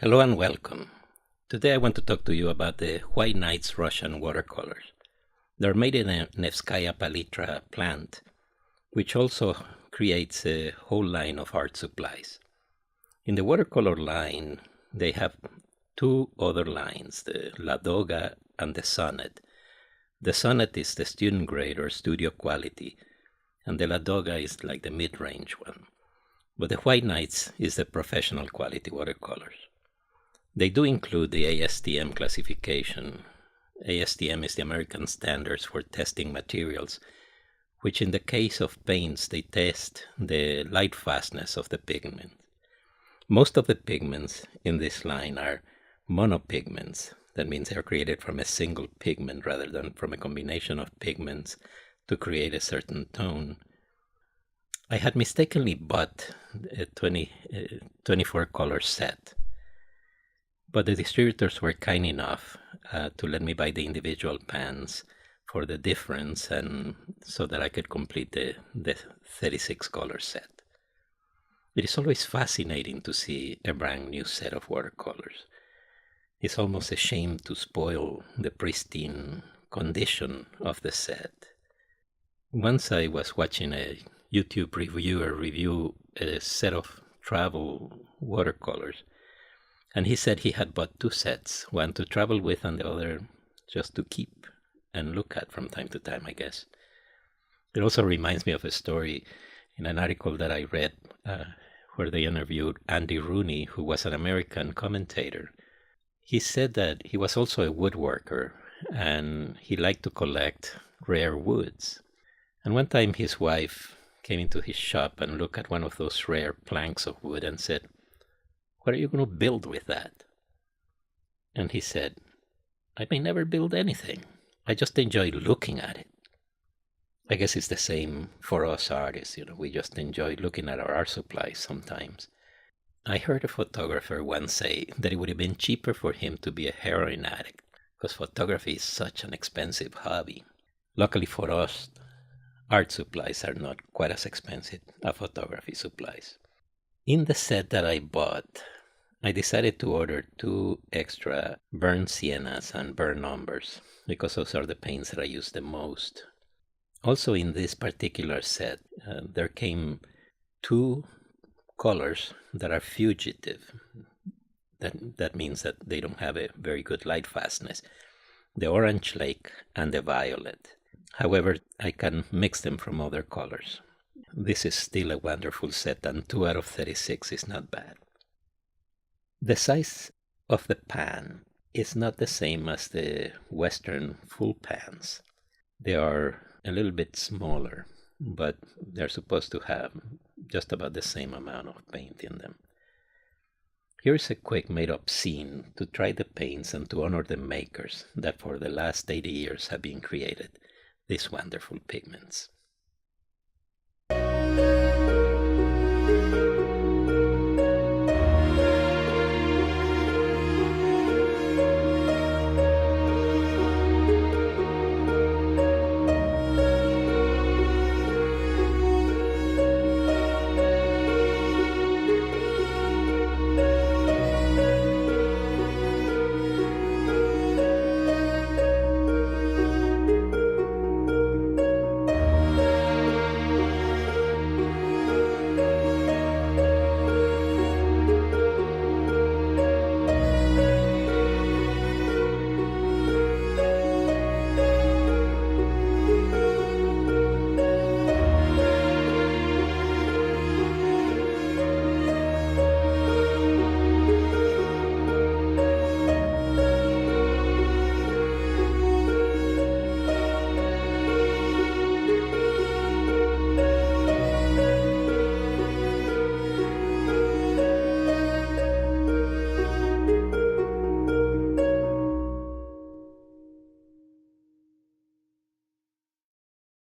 Hello and welcome. Today I want to talk to you about the white Nights Russian Watercolors. They're made in a Nevskaya palitra plant, which also creates a whole line of art supplies. In the watercolor line, they have two other lines, the Ladoga and the Sonnet. The Sonnet is the student grade or studio quality, and the Ladoga is like the mid-range one. But the white Nights is the professional quality watercolors. They do include the ASTM classification. ASTM is the American Standards for Testing Materials, which in the case of paints, they test the light fastness of the pigment. Most of the pigments in this line are monopigments. That means they're created from a single pigment rather than from a combination of pigments to create a certain tone. I had mistakenly bought a 24 color set. But the distributors were kind enough to let me buy the individual pans for the difference and so that I could complete the 36 color set. It is always fascinating to see a brand new set of watercolors. It's almost a shame to spoil the pristine condition of the set. Once I was watching a YouTube reviewer review a set of travel watercolors, and he said he had bought two sets, one to travel with and the other just to keep and look at from time to time, I guess. It also reminds me of a story in an article that I read where they interviewed Andy Rooney, who was an American commentator. He said that he was also a woodworker and he liked to collect rare woods. And one time his wife came into his shop and looked at one of those rare planks of wood and said, "What are you going to build with that?" And he said, "I may never build anything. I just enjoy looking at it." I guess it's the same for us artists. We just enjoy looking at our art supplies sometimes. I heard a photographer once say that it would have been cheaper for him to be a heroin addict because photography is such an expensive hobby. Luckily for us, art supplies are not quite as expensive as photography supplies. In the set that I bought, I decided to order 2 extra burnt siennas and burnt umbers because those are the paints that I use the most. Also in this particular set, there came 2 colors that are fugitive. That means that they don't have a very good light fastness. The orange lake and the violet. However, I can mix them from other colors. This is still a wonderful set, and 2 out of 36 is not bad. The size of the pan is not the same as the Western full pans. They are a little bit smaller, but they're supposed to have just about the same amount of paint in them. Here's a quick made-up scene to try the paints and to honor the makers that for the last 80 years have been created these wonderful pigments.